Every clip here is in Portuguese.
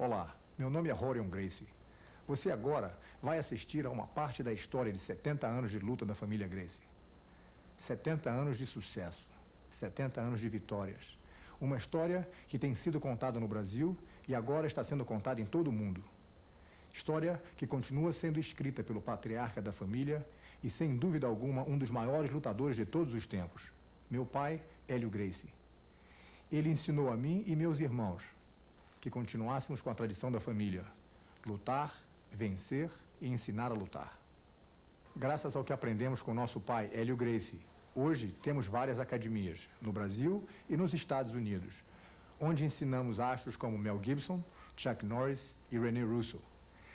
Olá, meu nome é Rorion Gracie. Você agora vai assistir a uma parte da história de 70 anos de luta da família Gracie. 70 anos de sucesso, 70 anos de vitórias. Uma história que tem sido contada no Brasil e agora está sendo contada em todo o mundo. História que continua sendo escrita pelo patriarca da família e, sem dúvida alguma, um dos maiores lutadores de todos os tempos, meu pai, Hélio Gracie. Ele ensinou a mim e meus irmãos que continuássemos com a tradição da família: lutar, vencer e ensinar a lutar. Graças ao que aprendemos com nosso pai, Hélio Gracie, hoje temos várias academias, no Brasil e nos Estados Unidos, onde ensinamos astros como Mel Gibson, Chuck Norris e René Russo,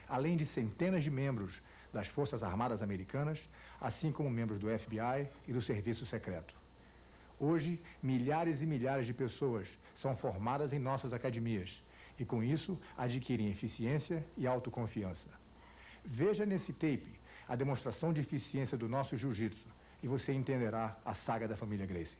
além de centenas de membros das Forças Armadas Americanas, assim como membros do FBI e do Serviço Secreto. Hoje, milhares e milhares de pessoas são formadas em nossas academias e, com isso, adquirem eficiência e autoconfiança. Veja nesse tape a demonstração de eficiência do nosso jiu-jitsu e você entenderá a saga da família Gracie.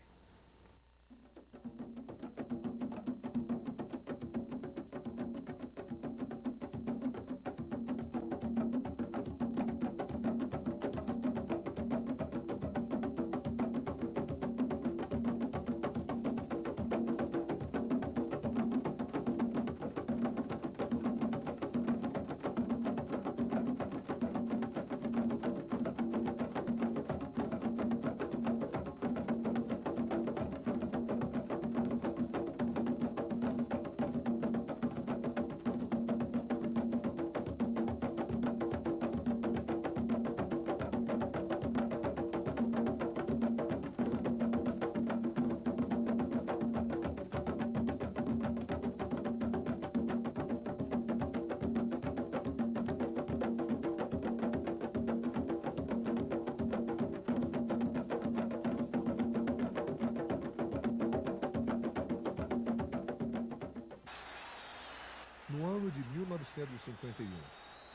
No ano de 1951,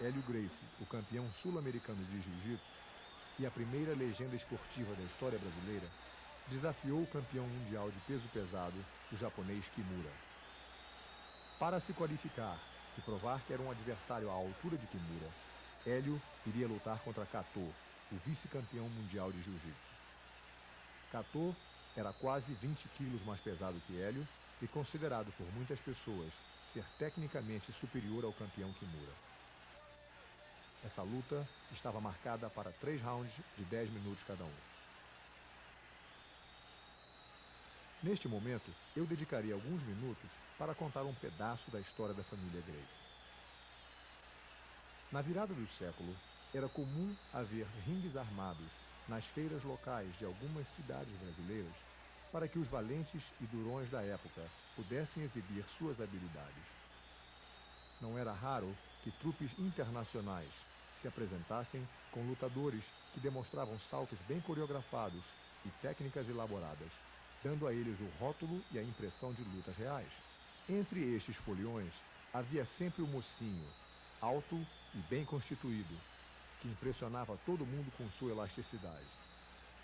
Hélio Gracie, o campeão sul-americano de jiu-jitsu e a primeira legenda esportiva da história brasileira, desafiou o campeão mundial de peso pesado, o japonês Kimura. Para se qualificar e provar que era um adversário à altura de Kimura, Hélio iria lutar contra Kato, o vice-campeão mundial de jiu-jitsu. Kato era quase 20 quilos mais pesado que Hélio e considerado por muitas pessoas ser tecnicamente superior ao campeão Kimura. Essa luta estava marcada para 3 rounds de 10 minutos cada um. Neste momento, eu dedicaria alguns minutos para contar um pedaço da história da família Gracie. Na virada do século, era comum haver ringues armados nas feiras locais de algumas cidades brasileiras para que os valentes e durões da época pudessem exibir suas habilidades. Não era raro que trupes internacionais se apresentassem com lutadores que demonstravam saltos bem coreografados e técnicas elaboradas, dando a eles o rótulo e a impressão de lutas reais. Entre estes foliões havia sempre o mocinho, alto e bem constituído, que impressionava todo mundo com sua elasticidade.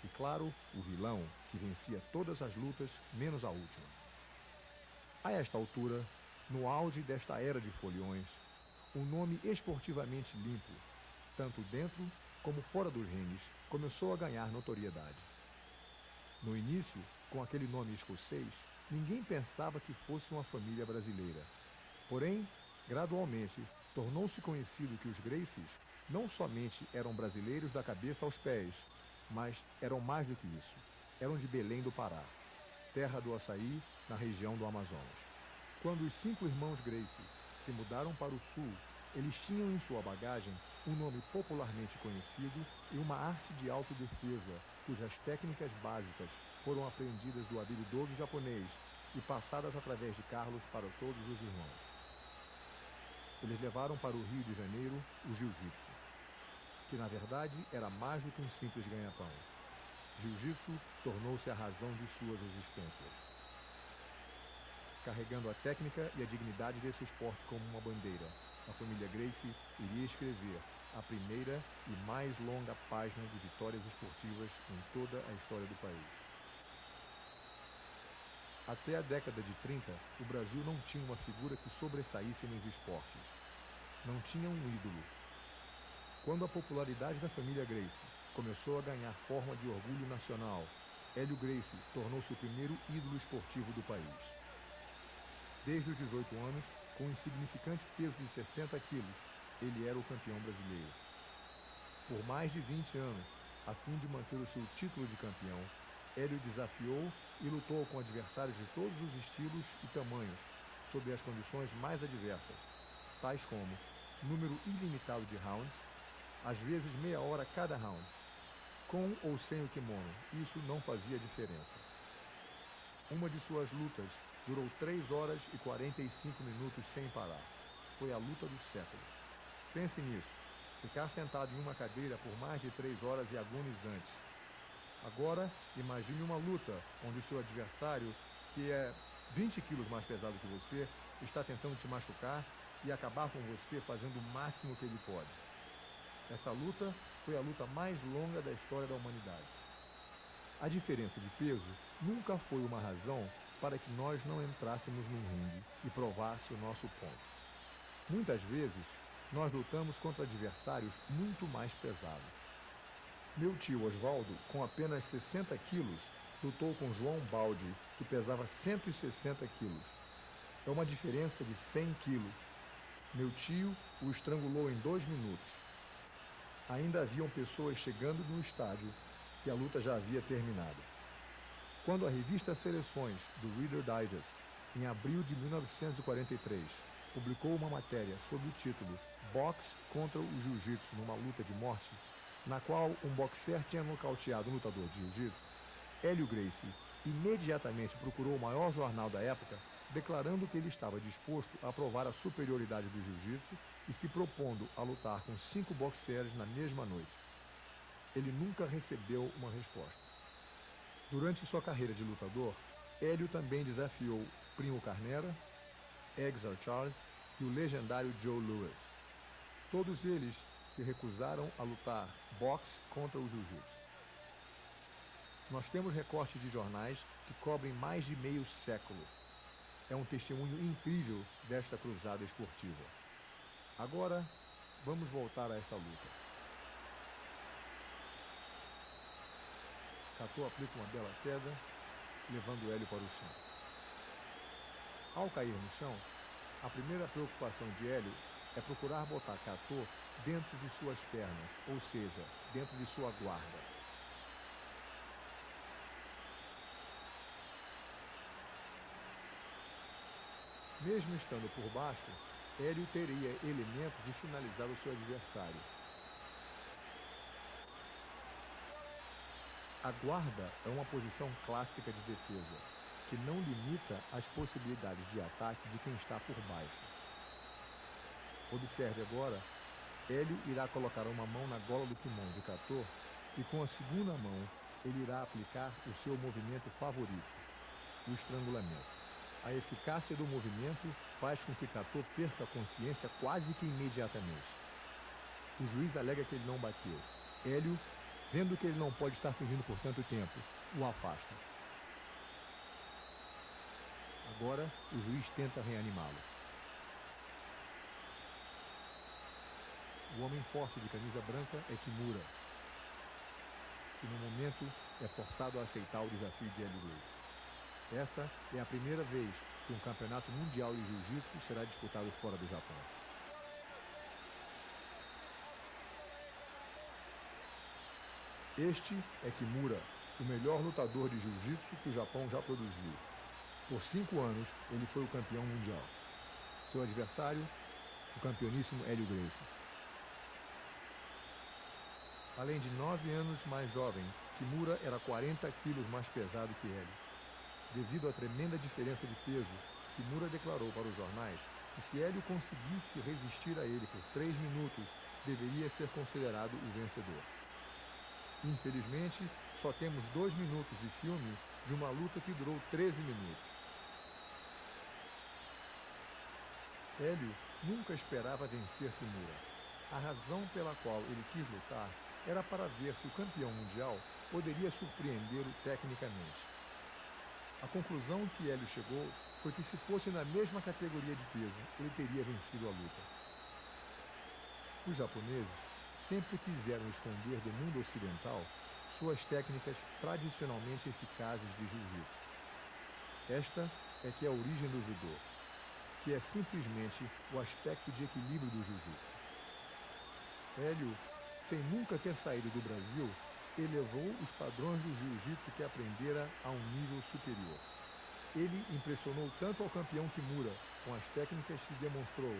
E, claro, o vilão, que vencia todas as lutas, menos a última. A esta altura, no auge desta era de foliões, um nome esportivamente limpo, tanto dentro como fora dos rings, começou a ganhar notoriedade. No início, com aquele nome escocês, ninguém pensava que fosse uma família brasileira. Porém, gradualmente, tornou-se conhecido que os Gracies não somente eram brasileiros da cabeça aos pés, mas eram mais do que isso. Eram de Belém do Pará, terra do açaí, na região do Amazonas. Quando os 5 irmãos Gracie se mudaram para o sul, eles tinham em sua bagagem um nome popularmente conhecido e uma arte de autodefesa, cujas técnicas básicas foram aprendidas do habilidoso japonês e passadas através de Carlos para todos os irmãos. Eles levaram para o Rio de Janeiro o jiu-jitsu, que na verdade era mais do que um simples ganha-pão. Jiu-jitsu tornou-se a razão de suas existências. Carregando a técnica e a dignidade desse esporte como uma bandeira, a família Gracie iria escrever a primeira e mais longa página de vitórias esportivas em toda a história do país. Até a década de 30, o Brasil não tinha uma figura que sobressaísse nos esportes. Não tinha um ídolo. Quando a popularidade da família Gracie começou a ganhar forma de orgulho nacional, Hélio Gracie tornou-se o primeiro ídolo esportivo do país. Desde os 18 anos, com um insignificante peso de 60 quilos, ele era o campeão brasileiro. Por mais de 20 anos, a fim de manter o seu título de campeão, Hélio desafiou e lutou com adversários de todos os estilos e tamanhos, sob as condições mais adversas, tais como número ilimitado de rounds, às vezes meia hora cada round, com ou sem o kimono, isso não fazia diferença. Uma de suas lutas durou 3 horas e 45 minutos sem parar. Foi a luta do século. Pense nisso, ficar sentado em uma cadeira por mais de 3 horas é agonizante. Agora, imagine uma luta onde o seu adversário, que é 20 quilos mais pesado que você, está tentando te machucar e acabar com você fazendo o máximo que ele pode. Essa luta foi a luta mais longa da história da humanidade. A diferença de peso nunca foi uma razão para que nós não entrássemos num ringue e provasse o nosso ponto. Muitas vezes, nós lutamos contra adversários muito mais pesados. Meu tio Osvaldo, com apenas 60 quilos, lutou com João Baldi, que pesava 160 quilos. É uma diferença de 100 quilos. Meu tio o estrangulou em 2 minutos. Ainda haviam pessoas chegando no estádio e a luta já havia terminado. Quando a revista Seleções, do Reader Digest, em abril de 1943, publicou uma matéria sob o título Boxe contra o Jiu-Jitsu numa luta de morte, na qual um boxer tinha nocauteado um lutador de jiu-jitsu, Hélio Gracie imediatamente procurou o maior jornal da época, declarando que ele estava disposto a provar a superioridade do jiu-jitsu e se propondo a lutar com 5 boxers na mesma noite. Ele nunca recebeu uma resposta. Durante sua carreira de lutador, Hélio também desafiou Primo Carnera, Edgar Charles e o legendário Joe Louis. Todos eles se recusaram a lutar boxe contra o jiu-jitsu. Nós temos recortes de jornais que cobrem mais de meio século. É um testemunho incrível desta cruzada esportiva. Agora, vamos voltar a esta luta. Catô aplica uma bela queda, levando Hélio para o chão. Ao cair no chão, a primeira preocupação de Hélio é procurar botar Catô dentro de suas pernas, ou seja, dentro de sua guarda. Mesmo estando por baixo, Hélio teria elementos de finalizar o seu adversário. A guarda é uma posição clássica de defesa, que não limita as possibilidades de ataque de quem está por baixo. Observe agora, Hélio irá colocar uma mão na gola do kimono de Catô e com a segunda mão ele irá aplicar o seu movimento favorito, o estrangulamento. A eficácia do movimento faz com que Catô perca a consciência quase que imediatamente. O juiz alega que ele não bateu. Hélio, vendo que ele não pode estar fingindo por tanto tempo, o afasta. Agora, o juiz tenta reanimá-lo. O homem forte de camisa branca é Kimura, que no momento é forçado a aceitar o desafio de Hélio Gracie. Essa é a primeira vez que um campeonato mundial de jiu-jitsu será disputado fora do Japão. Este é Kimura, o melhor lutador de jiu-jitsu que o Japão já produziu. Por 5 anos, ele foi o campeão mundial. Seu adversário, o campeoníssimo Hélio Gracie. Além de 9 anos mais jovem, Kimura era 40 quilos mais pesado que Hélio. Devido à tremenda diferença de peso, Kimura declarou para os jornais que se Hélio conseguisse resistir a ele por 3 minutos, deveria ser considerado o vencedor. Infelizmente, só temos 2 minutos de filme de uma luta que durou 13 minutos. Hélio nunca esperava vencer Kimura. A razão pela qual ele quis lutar era para ver se o campeão mundial poderia surpreendê-lo tecnicamente. A conclusão que Hélio chegou foi que se fosse na mesma categoria de peso, ele teria vencido a luta. Os japoneses sempre quiseram esconder do mundo ocidental suas técnicas tradicionalmente eficazes de jiu-jitsu. Esta é que é a origem do judô, que é simplesmente o aspecto de equilíbrio do jiu-jitsu. Hélio, sem nunca ter saído do Brasil, elevou os padrões do jiu-jitsu que aprendera a um nível superior. Ele impressionou tanto ao campeão Kimura com as técnicas que demonstrou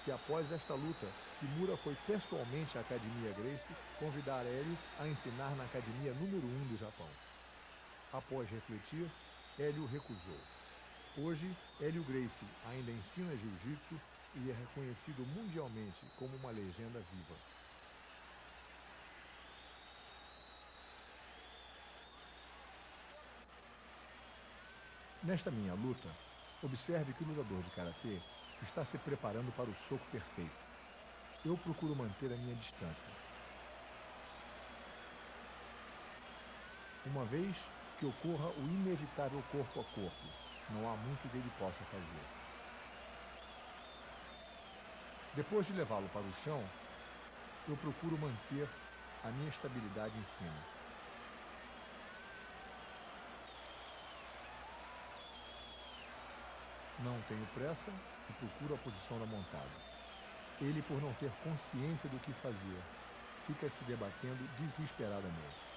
que, após esta luta, Kimura foi pessoalmente à Academia Gracie convidar Hélio a ensinar na academia número 1 do Japão. Após refletir, Hélio recusou. Hoje, Hélio Gracie ainda ensina jiu-jitsu e é reconhecido mundialmente como uma legenda viva. Nesta minha luta, observe que o lutador de karatê está se preparando para o soco perfeito. Eu procuro manter a minha distância. Uma vez que ocorra o inevitável corpo a corpo, não há muito que ele possa fazer. Depois de levá-lo para o chão, eu procuro manter a minha estabilidade em cima. Não tenho pressa e procuro a posição da montada. Ele, por não ter consciência do que fazer, fica se debatendo desesperadamente.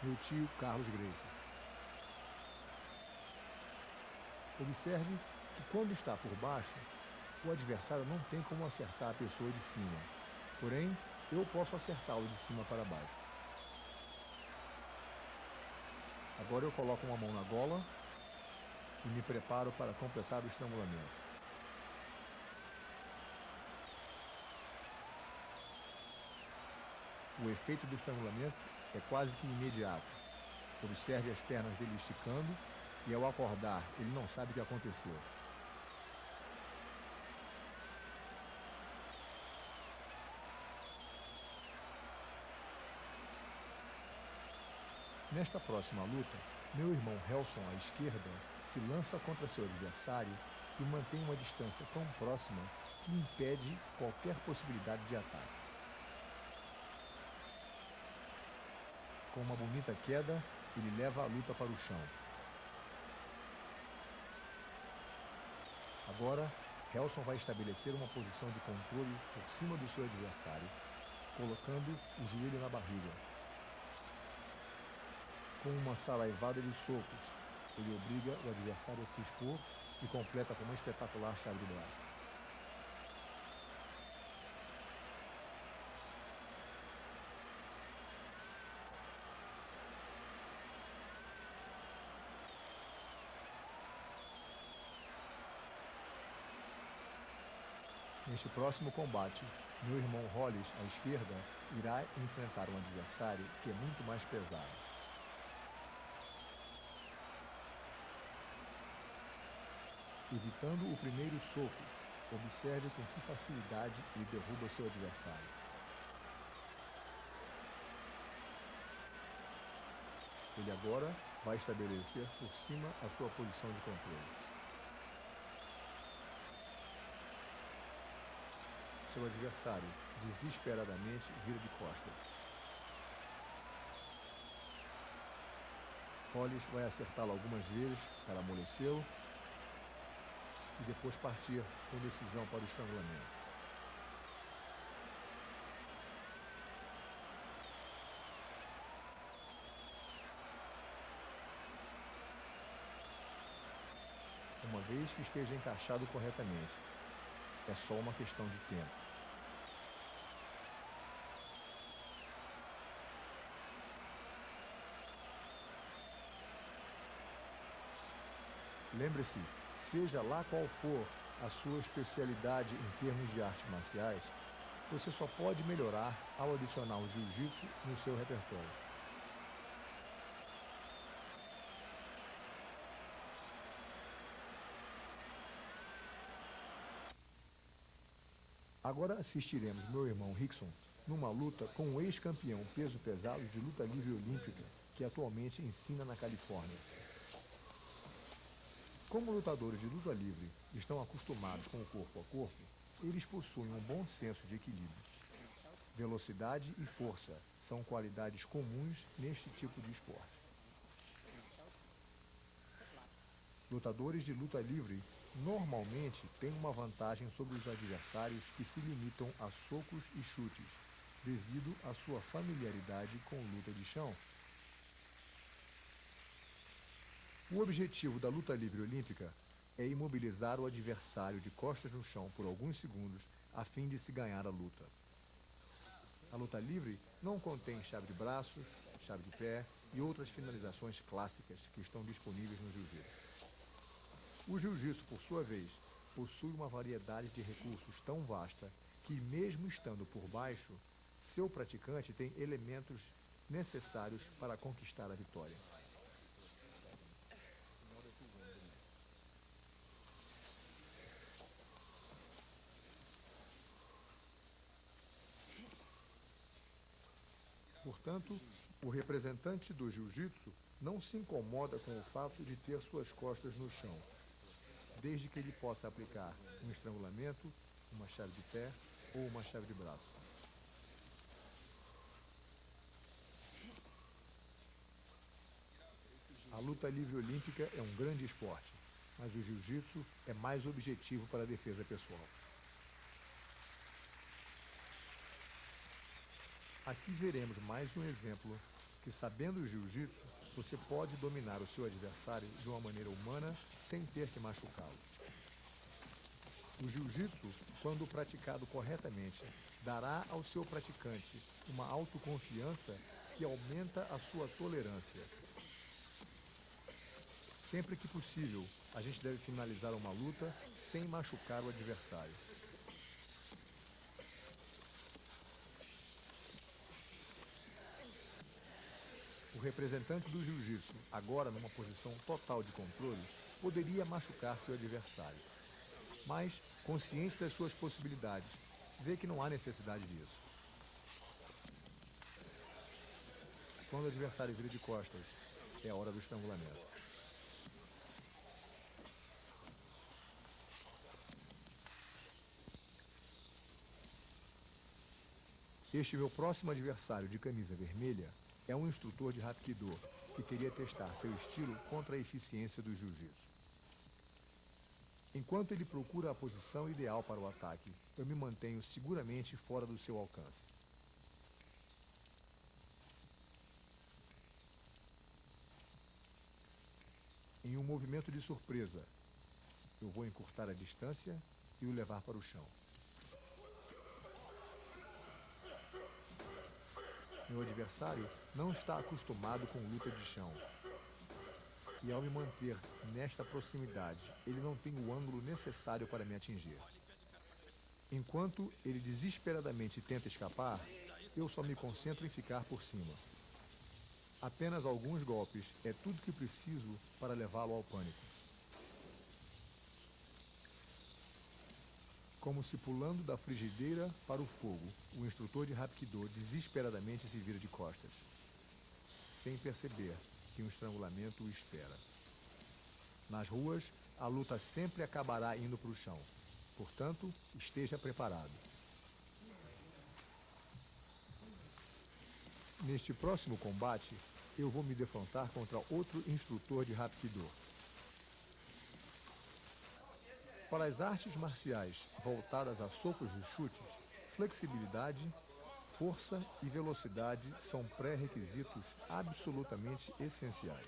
Meu tio Carlos Gracie. Observe que quando está por baixo, o adversário não tem como acertar a pessoa de cima. Porém, eu posso acertá-lo de cima para baixo. Agora eu coloco uma mão na gola e me preparo para completar o estrangulamento. O efeito do estrangulamento é quase que imediato. Observe as pernas dele esticando e, ao acordar, ele não sabe o que aconteceu. Nesta próxima luta, meu irmão Helson, à esquerda, se lança contra seu adversário e mantém uma distância tão próxima que impede qualquer possibilidade de ataque. Com uma bonita queda, ele leva a luta para o chão. Agora, Helson vai estabelecer uma posição de controle por cima do seu adversário, colocando o joelho na barriga. Com uma saraivada de socos, ele obriga o adversário a se expor e completa com uma espetacular chave de braço. Neste próximo combate, meu irmão Hollis, à esquerda, irá enfrentar um adversário que é muito mais pesado. Evitando o primeiro soco, observe com que facilidade ele derruba seu adversário. Ele agora vai estabelecer por cima a sua posição de controle. Seu adversário, desesperadamente, vira de costas. Hollis vai acertá-lo algumas vezes para amolecê-lo e depois partir com decisão para o estrangulamento. Uma vez que esteja encaixado corretamente, é só uma questão de tempo. Lembre-se, seja lá qual for a sua especialidade em termos de artes marciais, você só pode melhorar ao adicionar o jiu-jitsu no seu repertório. Agora assistiremos meu irmão Rickson numa luta com o ex-campeão peso pesado de luta livre olímpica, que atualmente ensina na Califórnia. Como lutadores de luta livre estão acostumados com o corpo a corpo, eles possuem um bom senso de equilíbrio. Velocidade e força são qualidades comuns neste tipo de esporte. Lutadores de luta livre normalmente têm uma vantagem sobre os adversários que se limitam a socos e chutes, devido à sua familiaridade com luta de chão. O objetivo da luta livre olímpica é imobilizar o adversário de costas no chão por alguns segundos a fim de se ganhar a luta. A luta livre não contém chave de braços, chave de pé e outras finalizações clássicas que estão disponíveis no jiu-jitsu. O jiu-jitsu, por sua vez, possui uma variedade de recursos tão vasta que, mesmo estando por baixo, seu praticante tem elementos necessários para conquistar a vitória. Portanto, o representante do jiu-jitsu não se incomoda com o fato de ter suas costas no chão, desde que ele possa aplicar um estrangulamento, uma chave de pé ou uma chave de braço. A luta livre olímpica é um grande esporte, mas o jiu-jitsu é mais objetivo para a defesa pessoal. Aqui veremos mais um exemplo que, sabendo o jiu-jitsu, você pode dominar o seu adversário de uma maneira humana sem ter que machucá-lo. O jiu-jitsu, quando praticado corretamente, dará ao seu praticante uma autoconfiança que aumenta a sua tolerância. Sempre que possível, a gente deve finalizar uma luta sem machucar o adversário. O representante do jiu-jitsu, agora numa posição total de controle, poderia machucar seu adversário. Mas, consciente das suas possibilidades, vê que não há necessidade disso. Quando o adversário vira de costas, é a hora do estrangulamento. Este meu próximo adversário de camisa vermelha é um instrutor de Hapkido que queria testar seu estilo contra a eficiência do jiu-jitsu. Enquanto ele procura a posição ideal para o ataque, eu me mantenho seguramente fora do seu alcance. Em um movimento de surpresa, eu vou encurtar a distância e o levar para o chão. Meu adversário não está acostumado com luta de chão. E ao me manter nesta proximidade, ele não tem o ângulo necessário para me atingir. Enquanto ele desesperadamente tenta escapar, eu só me concentro em ficar por cima. Apenas alguns golpes é tudo que preciso para levá-lo ao pânico. Como se pulando da frigideira para o fogo, o instrutor de Hapkido desesperadamente se vira de costas, sem perceber que um estrangulamento o espera. Nas ruas, a luta sempre acabará indo para o chão. Portanto, esteja preparado. Neste próximo combate, eu vou me defrontar contra outro instrutor de Hapkido. Para as artes marciais voltadas a socos e chutes, flexibilidade, força e velocidade são pré-requisitos absolutamente essenciais.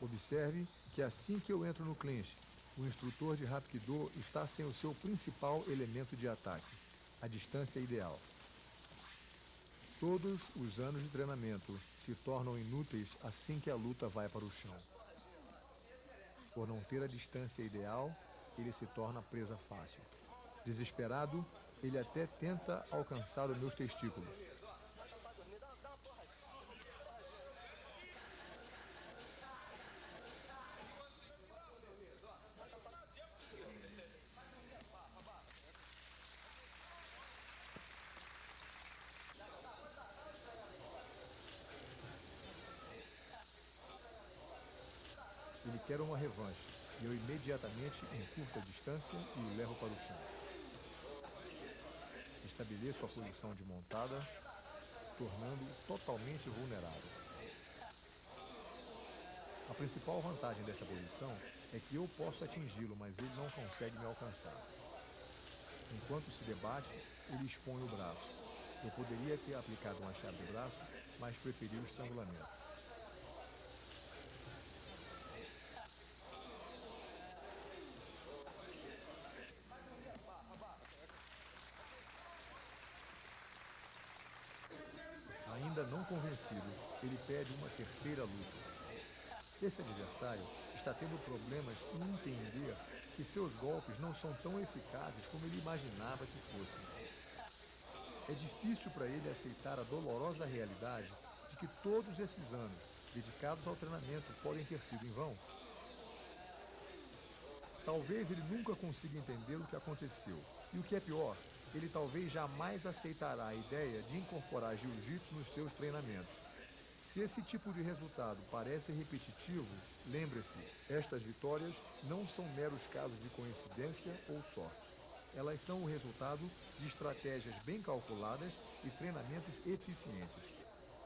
Observe que assim que eu entro no clinch, o instrutor de Hapkido está sem o seu principal elemento de ataque, a distância ideal. Todos os anos de treinamento se tornam inúteis assim que a luta vai para o chão. Por não ter a distância ideal, ele se torna presa fácil. Desesperado, ele até tenta alcançar os meus testículos. Quero uma revanche, e eu imediatamente encurto a distância e o levo para o chão. Estabeleço a posição de montada, tornando-o totalmente vulnerável. A principal vantagem desta posição é que eu posso atingi-lo, mas ele não consegue me alcançar. Enquanto se debate, ele expõe o braço. Eu poderia ter aplicado uma chave de braço, mas preferi o estrangulamento. Ainda não convencido, ele pede uma terceira luta. Esse adversário está tendo problemas em entender que seus golpes não são tão eficazes como ele imaginava que fossem. É difícil para ele aceitar a dolorosa realidade de que todos esses anos dedicados ao treinamento podem ter sido em vão. Talvez ele nunca consiga entender o que aconteceu. E o que é pior, ele talvez jamais aceitará a ideia de incorporar jiu-jitsu nos seus treinamentos. Se esse tipo de resultado parece repetitivo, lembre-se, estas vitórias não são meros casos de coincidência ou sorte. Elas são o resultado de estratégias bem calculadas e treinamentos eficientes.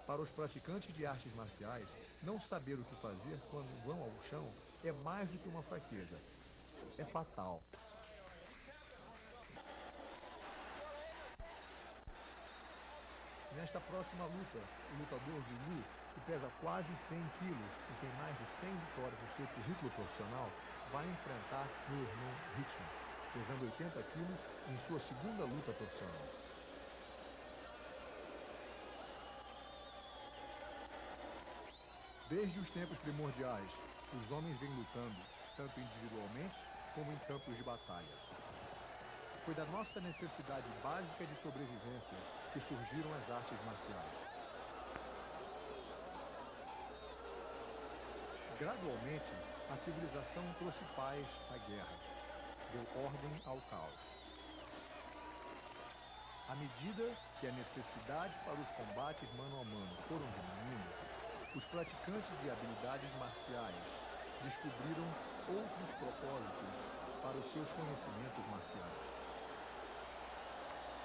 Para os praticantes de artes marciais, não saber o que fazer quando vão ao chão é mais do que uma fraqueza. É fatal. Nesta próxima luta, o lutador Zulu, que pesa quase 100 quilos e tem mais de 100 vitórias no seu currículo profissional, vai enfrentar meu irmão Rickson, pesando 80 quilos em sua segunda luta profissional. Desde os tempos primordiais, os homens vêm lutando, tanto individualmente como em campos de batalha. Foi da nossa necessidade básica de sobrevivência que surgiram as artes marciais. Gradualmente, a civilização trouxe paz à guerra, deu ordem ao caos. À medida que a necessidade para os combates mano a mano foram diminuindo, os praticantes de habilidades marciais descobriram outros propósitos para os seus conhecimentos marciais.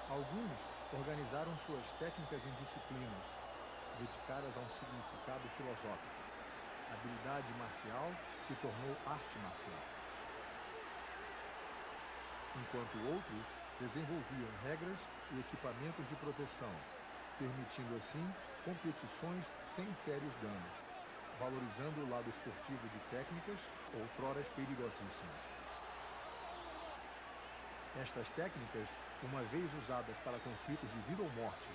Alguns organizaram suas técnicas em disciplinas, dedicadas a um significado filosófico. A habilidade marcial se tornou arte marcial. Enquanto outros desenvolviam regras e equipamentos de proteção, permitindo assim competições sem sérios danos, valorizando o lado esportivo de técnicas outroras perigosíssimas. Estas técnicas, uma vez usadas para conflitos de vida ou morte,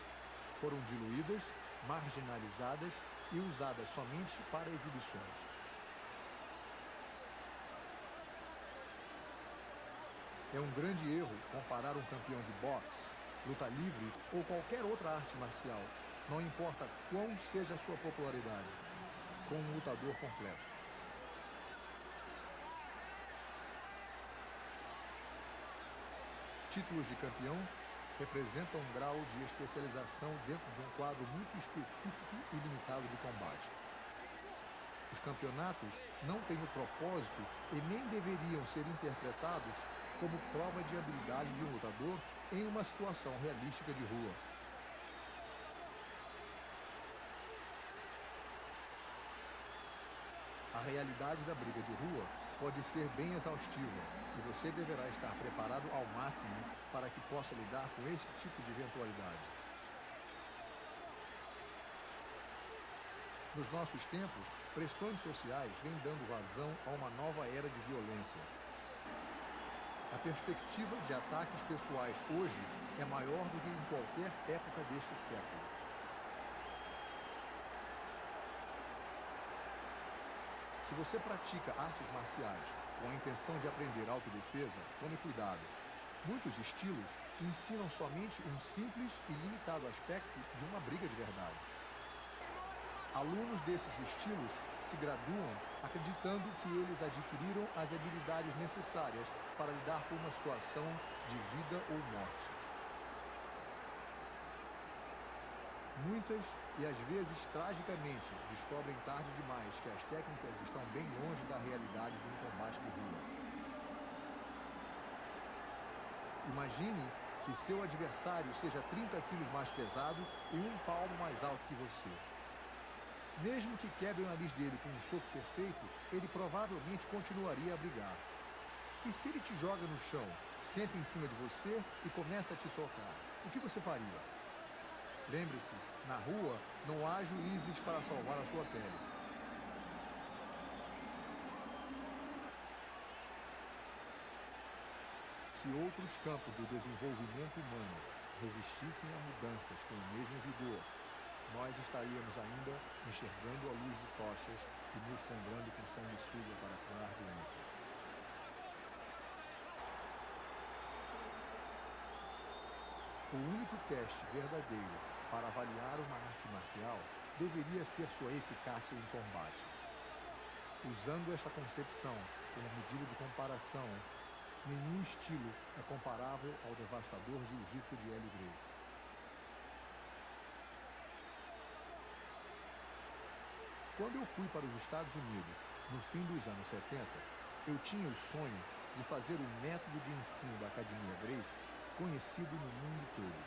foram diluídas, marginalizadas e usadas somente para exibições. É um grande erro comparar um campeão de boxe, luta livre ou qualquer outra arte marcial, não importa quão seja a sua popularidade, com um lutador completo. Títulos de campeão representam um grau de especialização dentro de um quadro muito específico e limitado de combate. Os campeonatos não têm o propósito e nem deveriam ser interpretados como prova de habilidade de um lutador em uma situação realística de rua. A realidade da briga de rua pode ser bem exaustiva e você deverá estar preparado ao máximo para que possa lidar com este tipo de eventualidade. Nos nossos tempos, pressões sociais vêm dando vazão a uma nova era de violência. A perspectiva de ataques pessoais hoje é maior do que em qualquer época deste século. Se você pratica artes marciais com a intenção de aprender autodefesa, tome cuidado. Muitos estilos ensinam somente um simples e limitado aspecto de uma briga de verdade. Alunos desses estilos se graduam acreditando que eles adquiriram as habilidades necessárias para lidar com uma situação de vida ou morte. Muitas, e às vezes tragicamente, descobrem tarde demais que as técnicas estão bem longe da realidade de um combate de rua. Imagine que seu adversário seja 30 quilos mais pesado e um palmo mais alto que você. Mesmo que quebre o nariz dele com um soco perfeito, ele provavelmente continuaria a brigar. E se ele te joga no chão, senta em cima de você e começa a te socar, o que você faria? Lembre-se, na rua não há juízes para salvar a sua pele. Se outros campos do desenvolvimento humano resistissem a mudanças com o mesmo vigor, nós estaríamos ainda enxergando a luz de tochas e nos sangrando com sanguessuga para curar doenças. O único teste verdadeiro para avaliar uma arte marcial deveria ser sua eficácia em combate. Usando esta concepção como medida de comparação, nenhum estilo é comparável ao devastador jiu-jitsu de Hélio Gracie. Quando eu fui para os Estados Unidos, no fim dos anos 70, eu tinha o sonho de fazer o método de ensino da Academia Gracie conhecido no mundo todo.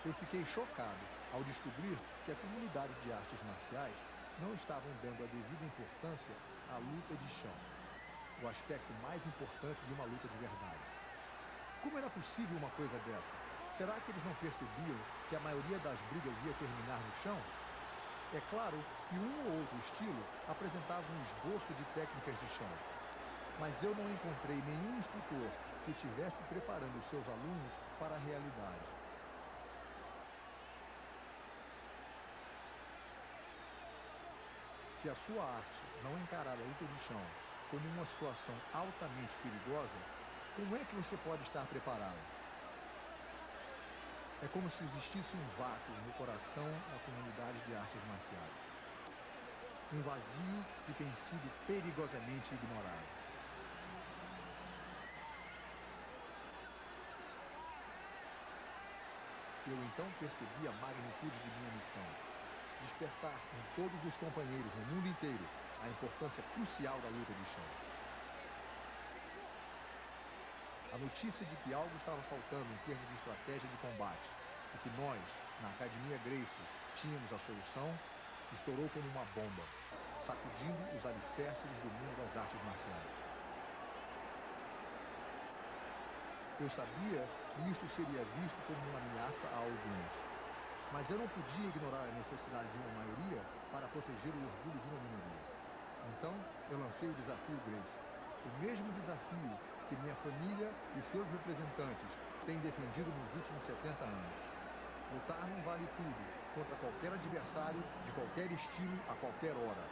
Eu fiquei chocado ao descobrir que a comunidade de artes marciais não estavam dando a devida importância à luta de chão, o aspecto mais importante de uma luta de verdade. Como era possível uma coisa dessa? Será que eles não percebiam que a maioria das brigas ia terminar no chão? É claro que um ou outro estilo apresentava um esboço de técnicas de chão, mas eu não encontrei nenhum instrutor que estivesse preparando seus alunos para a realidade. Se a sua arte não encarar a luta de chão como uma situação altamente perigosa, como é que você pode estar preparado? É como se existisse um vácuo no coração da comunidade de artes marciais. Um vazio que tem sido perigosamente ignorado. Eu então percebi a magnitude de minha missão: despertar em todos os companheiros no mundo inteiro a importância crucial da luta de chão. A notícia de que algo estava faltando em termos de estratégia de combate e que nós, na Academia Gracie, tínhamos a solução, estourou como uma bomba, sacudindo os alicerces do mundo das artes marciais. Eu sabia que isto seria visto como uma ameaça a alguns, mas eu não podia ignorar a necessidade de uma maioria para proteger o orgulho de uma minoria. Então, eu lancei o desafio Gracie, o mesmo desafio que minha família e seus representantes têm defendido nos últimos 70 anos. Lutar não vale tudo, contra qualquer adversário, de qualquer estilo, a qualquer hora.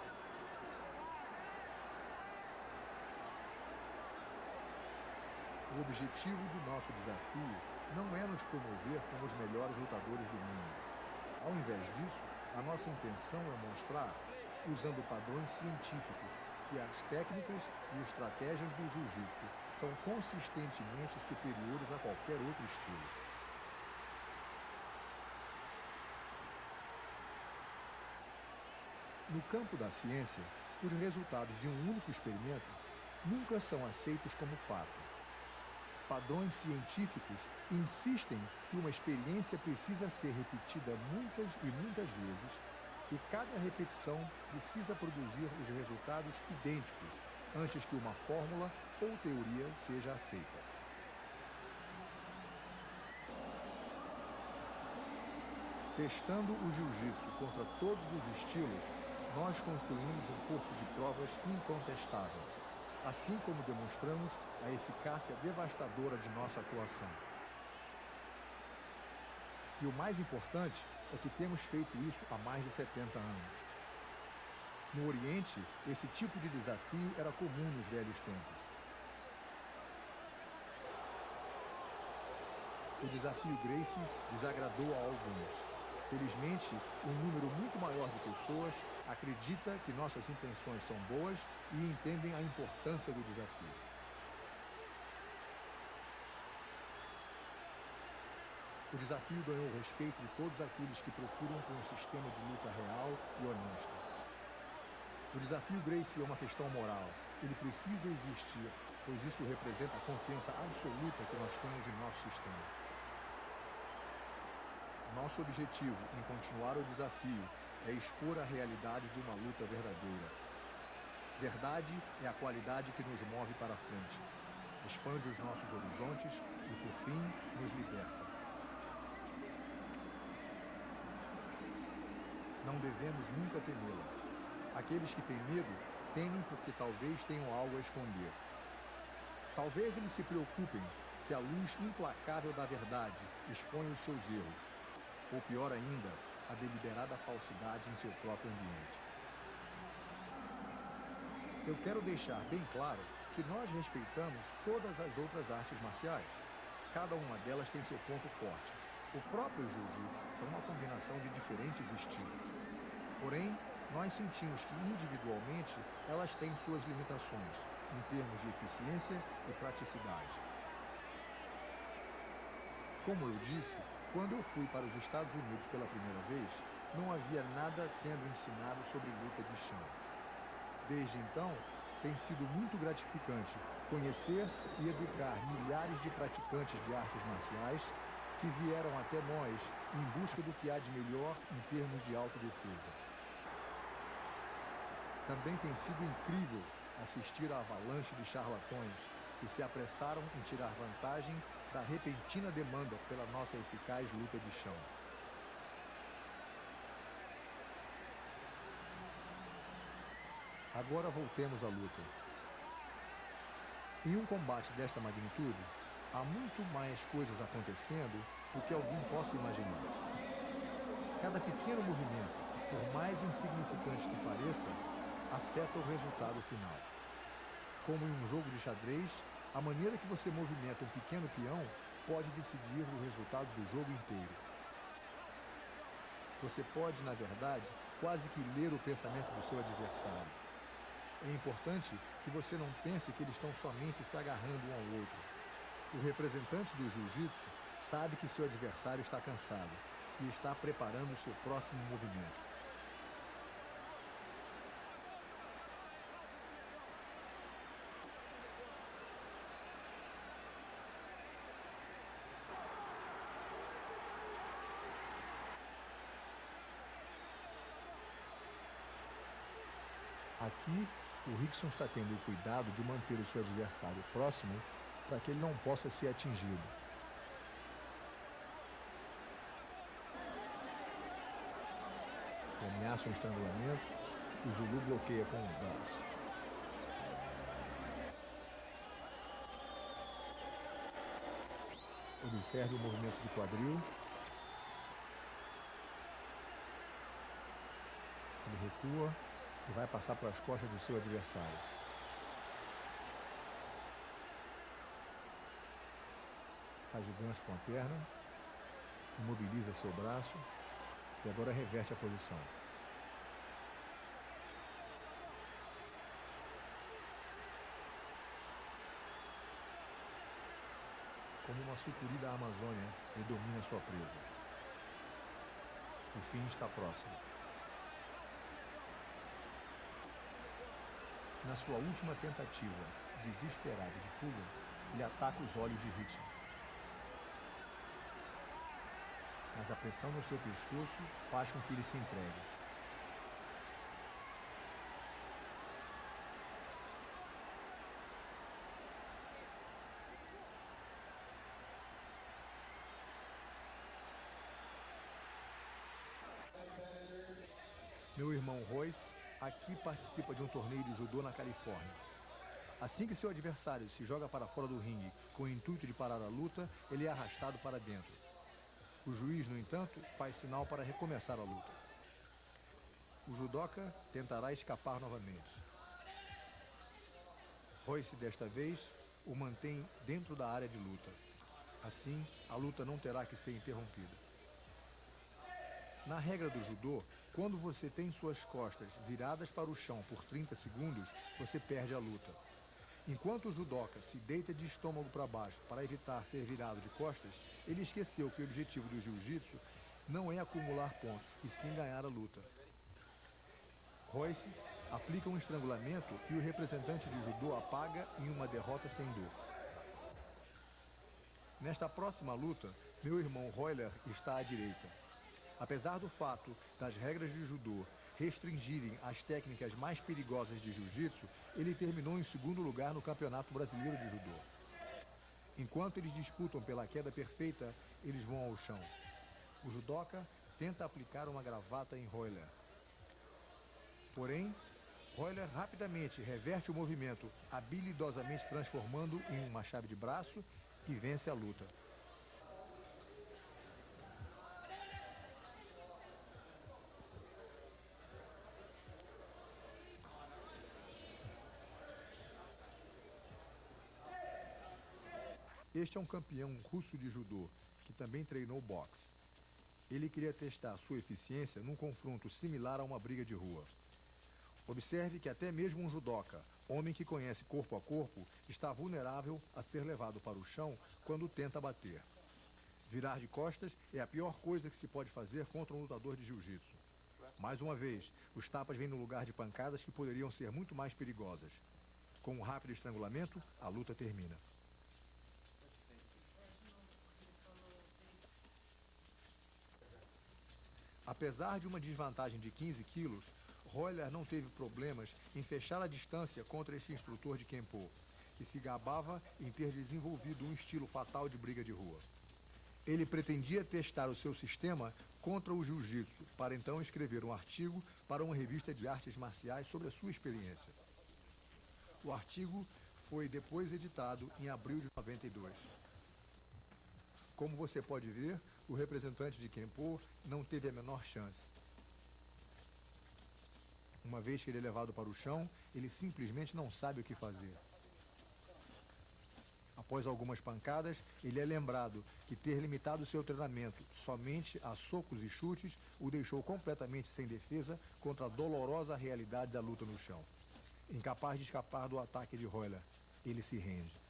O objetivo do nosso desafio não é nos promover como os melhores lutadores do mundo. Ao invés disso, a nossa intenção é mostrar, usando padrões científicos, que as técnicas e estratégias do jiu-jitsu são consistentemente superiores a qualquer outro estilo. No campo da ciência, os resultados de um único experimento nunca são aceitos como fato. Padrões científicos insistem que uma experiência precisa ser repetida muitas e muitas vezes e cada repetição precisa produzir os resultados idênticos antes que uma fórmula ou teoria seja aceita. Testando o jiu-jitsu contra todos os estilos, nós construímos um corpo de provas incontestável, assim como demonstramos a eficácia devastadora de nossa atuação. E o mais importante é que temos feito isso há mais de 70 anos. No Oriente, esse tipo de desafio era comum nos velhos tempos. O desafio Gracie desagradou a alguns. Felizmente, um número muito maior de pessoas acredita que nossas intenções são boas e entendem a importância do desafio. O desafio ganhou o respeito de todos aqueles que procuram por um sistema de luta real e honesto. O desafio Gracie é uma questão moral. Ele precisa existir, pois isso representa a confiança absoluta que nós temos em nosso sistema. Nosso objetivo em continuar o desafio é expor a realidade de uma luta verdadeira. Verdade é a qualidade que nos move para frente, expande os nossos horizontes e, por fim, nos liberta. Não devemos nunca temê-la. Aqueles que têm medo, temem porque talvez tenham algo a esconder. Talvez eles se preocupem que a luz implacável da verdade expõe os seus erros, ou pior ainda, a deliberada falsidade em seu próprio ambiente. Eu quero deixar bem claro que nós respeitamos todas as outras artes marciais. Cada uma delas tem seu ponto forte. O próprio jiu-jitsu é uma combinação de diferentes estilos. Porém, nós sentimos que individualmente elas têm suas limitações, em termos de eficiência e praticidade. Como eu disse, quando eu fui para os Estados Unidos pela primeira vez, não havia nada sendo ensinado sobre luta de chão. Desde então, tem sido muito gratificante conhecer e educar milhares de praticantes de artes marciais que vieram até nós em busca do que há de melhor em termos de autodefesa. Também tem sido incrível assistir à avalanche de charlatões que se apressaram em tirar vantagem da repentina demanda pela nossa eficaz luta de chão. Agora voltemos à luta. Em um combate desta magnitude, há muito mais coisas acontecendo do que alguém possa imaginar. Cada pequeno movimento, por mais insignificante que pareça, afeta o resultado final. Como em um jogo de xadrez, a maneira que você movimenta um pequeno peão pode decidir o resultado do jogo inteiro. Você pode, na verdade, quase que ler o pensamento do seu adversário. É importante que você não pense que eles estão somente se agarrando um ao outro. O representante do jiu-jitsu sabe que seu adversário está cansado e está preparando o seu próximo movimento. Aqui, o Rickson está tendo o cuidado de manter o seu adversário próximo para que ele não possa ser atingido. Ele ameaça um estrangulamento, o Zulu bloqueia com o braço. Observe o movimento de quadril. Ele recua e vai passar pelas costas do seu adversário. Faz o gancho com a perna, imobiliza seu braço e agora reverte a posição. Como uma sucuri da Amazônia, ele domina sua presa. O fim está próximo. Na sua última tentativa, desesperada de fuga, ele ataca os olhos de Rickson. Mas a pressão no seu pescoço faz com que ele se entregue. Meu irmão Royce aqui participa de um torneio de judô na Califórnia. Assim que seu adversário se joga para fora do ringue com o intuito de parar a luta, ele é arrastado para dentro. O juiz, no entanto, faz sinal para recomeçar a luta. O judoca tentará escapar novamente. Royce, desta vez, o mantém dentro da área de luta. Assim, a luta não terá que ser interrompida. Na regra do judô, quando você tem suas costas viradas para o chão por 30 segundos, você perde a luta. Enquanto o judoca se deita de estômago para baixo para evitar ser virado de costas, ele esqueceu que o objetivo do jiu-jitsu não é acumular pontos, e sim ganhar a luta. Royce aplica um estrangulamento e o representante de judô apaga em uma derrota sem dor. Nesta próxima luta, meu irmão Royler está à direita. Apesar do fato das regras de judô restringirem as técnicas mais perigosas de jiu-jitsu, ele terminou em segundo lugar no Campeonato Brasileiro de Judô. Enquanto eles disputam pela queda perfeita, eles vão ao chão. O judoca tenta aplicar uma gravata em Royler. Porém, Royler rapidamente reverte o movimento, habilidosamente transformando em uma chave de braço e vence a luta. Este é um campeão russo de judô, que também treinou boxe. Ele queria testar sua eficiência num confronto similar a uma briga de rua. Observe que até mesmo um judoca, homem que conhece corpo a corpo, está vulnerável a ser levado para o chão quando tenta bater. Virar de costas é a pior coisa que se pode fazer contra um lutador de jiu-jitsu. Mais uma vez, os tapas vêm no lugar de pancadas que poderiam ser muito mais perigosas. Com um rápido estrangulamento, a luta termina. Apesar de uma desvantagem de 15 quilos, Royler não teve problemas em fechar a distância contra esse instrutor de Kenpo, que se gabava em ter desenvolvido um estilo fatal de briga de rua. Ele pretendia testar o seu sistema contra o jiu-jitsu, para então escrever um artigo para uma revista de artes marciais sobre a sua experiência. O artigo foi depois editado em abril de 92. Como você pode ver, o representante de Kenpo não teve a menor chance. Uma vez que ele é levado para o chão, ele simplesmente não sabe o que fazer. Após algumas pancadas, ele é lembrado que ter limitado seu treinamento somente a socos e chutes o deixou completamente sem defesa contra a dolorosa realidade da luta no chão. Incapaz de escapar do ataque de Royler, ele se rende.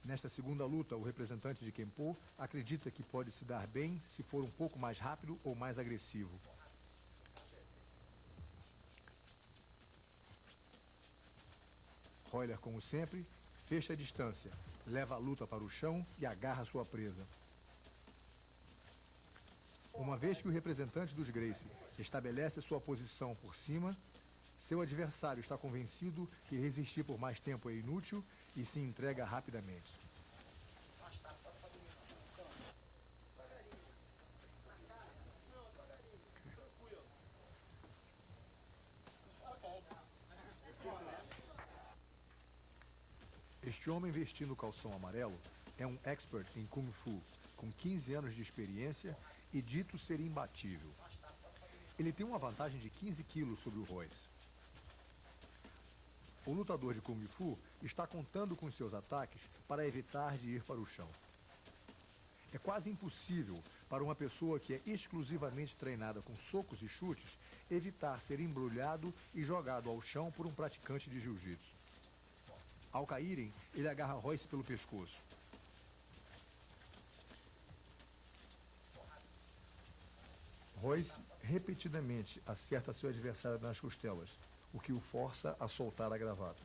Nesta segunda luta, o representante de Kenpo acredita que pode se dar bem se for um pouco mais rápido ou mais agressivo. Royler, como sempre, fecha a distância, leva a luta para o chão e agarra sua presa. Uma vez que o representante dos Gracie estabelece sua posição por cima, seu adversário está convencido que resistir por mais tempo é inútil e se entrega rapidamente. Este homem vestindo calção amarelo é um expert em Kung Fu, com 15 anos de experiência e dito ser imbatível. Ele tem uma vantagem de 15 quilos sobre o Royce. O lutador de Kung Fu está contando com seus ataques para evitar de ir para o chão. É quase impossível para uma pessoa que é exclusivamente treinada com socos e chutes evitar ser embrulhado e jogado ao chão por um praticante de jiu-jitsu. Ao caírem, ele agarra Royce pelo pescoço. Royce repetidamente acerta seu adversário nas costelas, o que o força a soltar a gravata.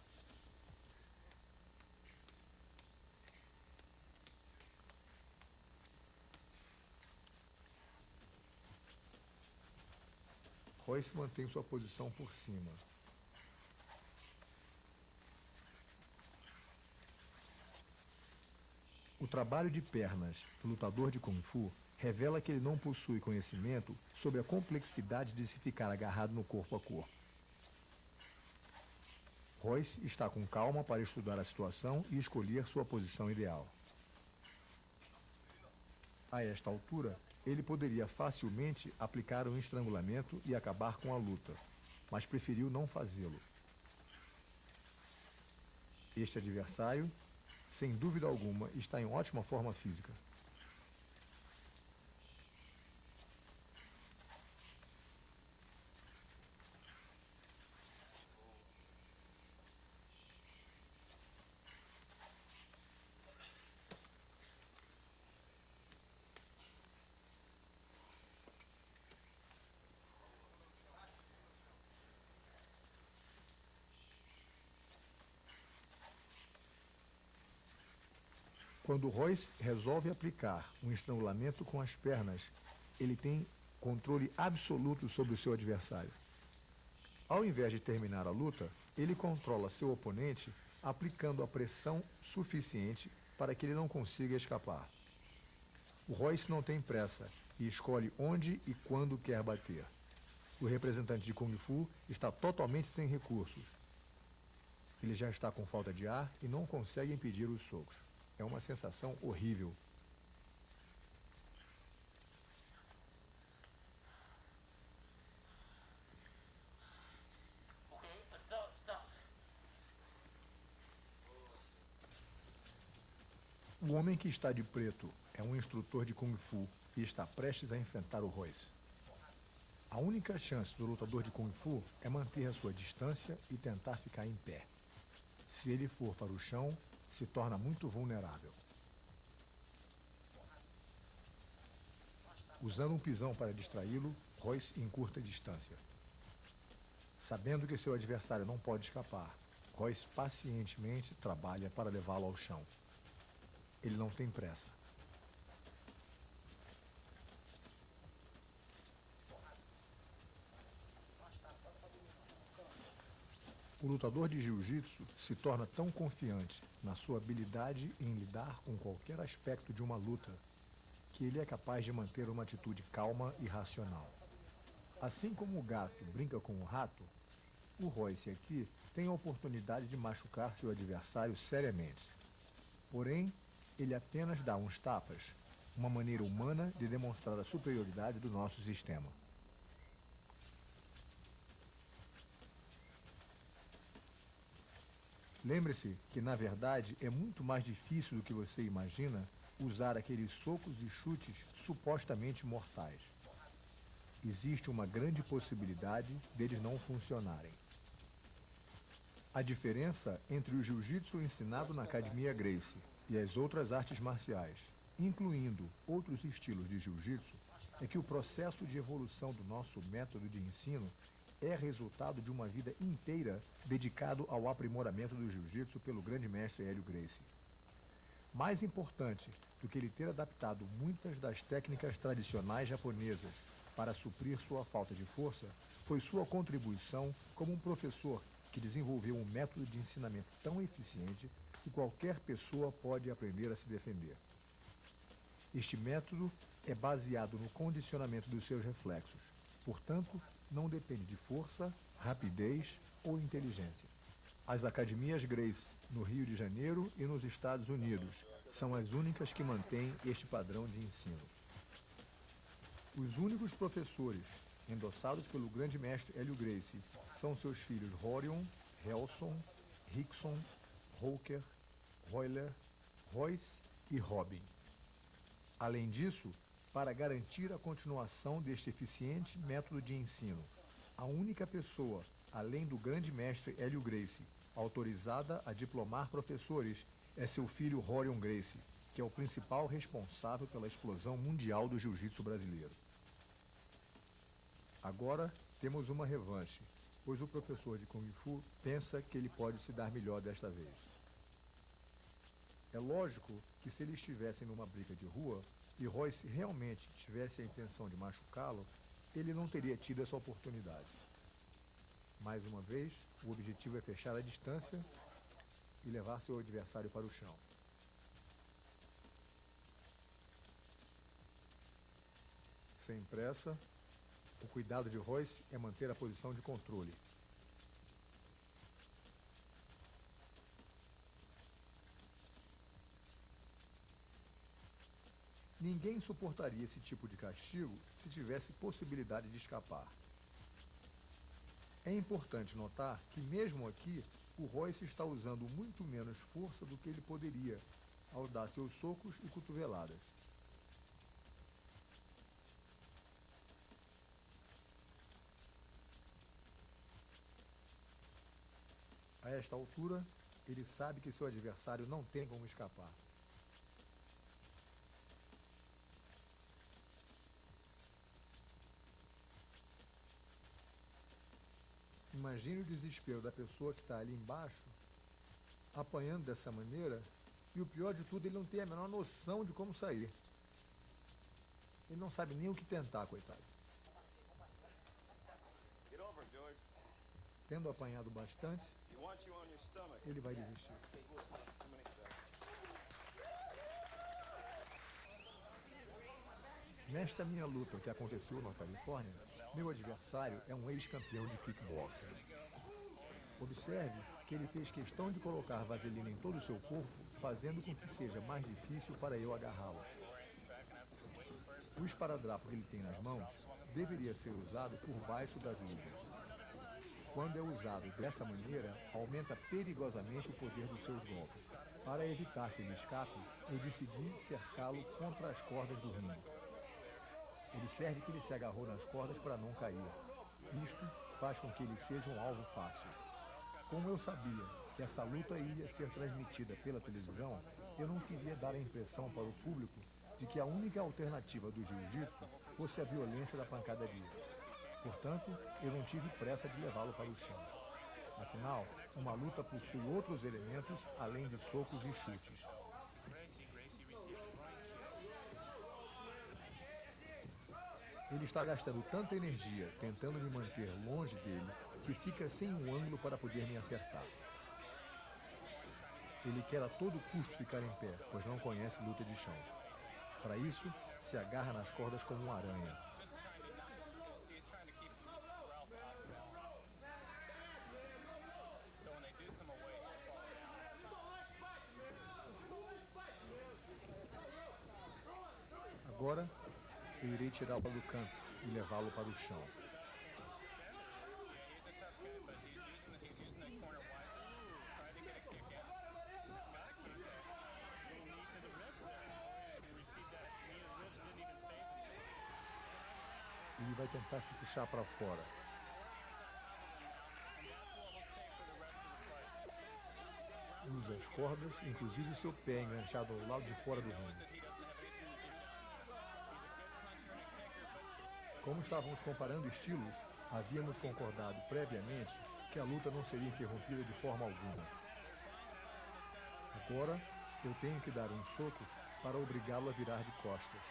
Royce mantém sua posição por cima. O trabalho de pernas do lutador de Kung Fu revela que ele não possui conhecimento sobre a complexidade de se ficar agarrado no corpo a corpo. Royce está com calma para estudar a situação e escolher sua posição ideal. A esta altura, ele poderia facilmente aplicar um estrangulamento e acabar com a luta, mas preferiu não fazê-lo. Este adversário, sem dúvida alguma, está em ótima forma física. Quando Royce resolve aplicar um estrangulamento com as pernas, ele tem controle absoluto sobre o seu adversário. Ao invés de terminar a luta, ele controla seu oponente aplicando a pressão suficiente para que ele não consiga escapar. O Royce não tem pressa e escolhe onde e quando quer bater. O representante de Kung Fu está totalmente sem recursos. Ele já está com falta de ar e não consegue impedir os socos. É uma sensação horrível. O homem que está de preto é um instrutor de Kung Fu e está prestes a enfrentar o Royce. A única chance do lutador de Kung Fu é manter a sua distância e tentar ficar em pé. Se ele for para o chão, se torna muito vulnerável. Usando um pisão para distraí-lo, Royce encurta a distância. Sabendo que seu adversário não pode escapar, Royce pacientemente trabalha para levá-lo ao chão. Ele não tem pressa. O lutador de jiu-jitsu se torna tão confiante na sua habilidade em lidar com qualquer aspecto de uma luta que ele é capaz de manter uma atitude calma e racional. Assim como o gato brinca com o rato, o Royce aqui tem a oportunidade de machucar seu adversário seriamente. Porém, ele apenas dá uns tapas, uma maneira humana de demonstrar a superioridade do nosso sistema. Lembre-se que, na verdade, é muito mais difícil do que você imagina usar aqueles socos e chutes supostamente mortais. Existe uma grande possibilidade deles não funcionarem. A diferença entre o jiu-jitsu ensinado na Academia Gracie e as outras artes marciais, incluindo outros estilos de jiu-jitsu, é que o processo de evolução do nosso método de ensino é resultado de uma vida inteira dedicado ao aprimoramento do jiu-jitsu pelo grande mestre Hélio Gracie. Mais importante do que ele ter adaptado muitas das técnicas tradicionais japonesas para suprir sua falta de força, foi sua contribuição como um professor que desenvolveu um método de ensinamento tão eficiente que qualquer pessoa pode aprender a se defender. Este método é baseado no condicionamento dos seus reflexos, portanto, não depende de força, rapidez ou inteligência. As academias Gracie, no Rio de Janeiro e nos Estados Unidos, são as únicas que mantêm este padrão de ensino. Os únicos professores endossados pelo grande mestre Hélio Gracie são seus filhos Rorion, Helson, Rickson, Roker, Royler, Royce e Robin. Além disso, para garantir a continuação deste eficiente método de ensino, a única pessoa, além do grande mestre Hélio Gracie, autorizada a diplomar professores é seu filho Rorion Gracie, que é o principal responsável pela explosão mundial do jiu-jitsu brasileiro. Agora temos uma revanche, pois o professor de Kung Fu pensa que ele pode se dar melhor desta vez. É lógico que se eles estivessem numa briga de rua e Royce realmente tivesse a intenção de machucá-lo, ele não teria tido essa oportunidade. Mais uma vez, o objetivo é fechar a distância e levar seu adversário para o chão. Sem pressa, o cuidado de Royce é manter a posição de controle. Ninguém suportaria esse tipo de castigo se tivesse possibilidade de escapar. É importante notar que, mesmo aqui, o Royce está usando muito menos força do que ele poderia ao dar seus socos e cotoveladas. A esta altura, ele sabe que seu adversário não tem como escapar. Imagine o desespero da pessoa que está ali embaixo, apanhando dessa maneira E o pior de tudo, ele não tem a menor noção de como sair. Ele não sabe nem o que tentar, coitado. Tendo apanhado bastante, ele vai desistir. Nesta minha luta que aconteceu na Califórnia, meu adversário é um ex-campeão de kickboxing. Observe que ele fez questão de colocar vaselina em todo o seu corpo, fazendo com que seja mais difícil para eu agarrá-lo. O esparadrapo que ele tem nas mãos deveria ser usado por baixo das luvas. Quando é usado dessa maneira, aumenta perigosamente o poder dos seus golpes. Para evitar que ele escape, eu decidi cercá-lo contra as cordas do ringue. Observe que ele se agarrou nas cordas para não cair. Isto faz com que ele seja um alvo fácil. Como eu sabia que essa luta ia ser transmitida pela televisão, eu não queria dar a impressão para o público de que a única alternativa do jiu-jitsu fosse a violência da pancadaria. Portanto, eu não tive pressa de levá-lo para o chão. Afinal, uma luta possui outros elementos além de socos e chutes. Ele está gastando tanta energia tentando me manter longe dele que fica sem um ângulo para poder me acertar. Ele quer a todo custo ficar em pé, pois não conhece luta de chão. Para isso, se agarra nas cordas como uma aranha. Agora, eu irei tirá-lo do canto e levá-lo para o chão. Ele vai tentar se puxar para fora. Usa as cordas, inclusive seu pé enganchado ao lado de fora do ringue. Como estávamos comparando estilos, havíamos concordado previamente que a luta não seria interrompida de forma alguma. Agora, eu tenho que dar um soco para obrigá-lo a virar de costas.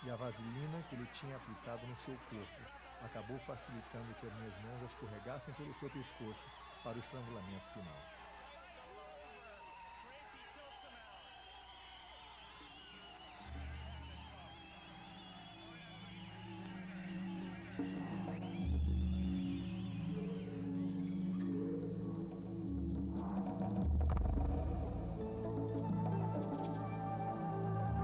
E a vaselina que ele tinha aplicado no seu corpo acabou facilitando que as minhas mãos escorregassem pelo seu pescoço para o estrangulamento final.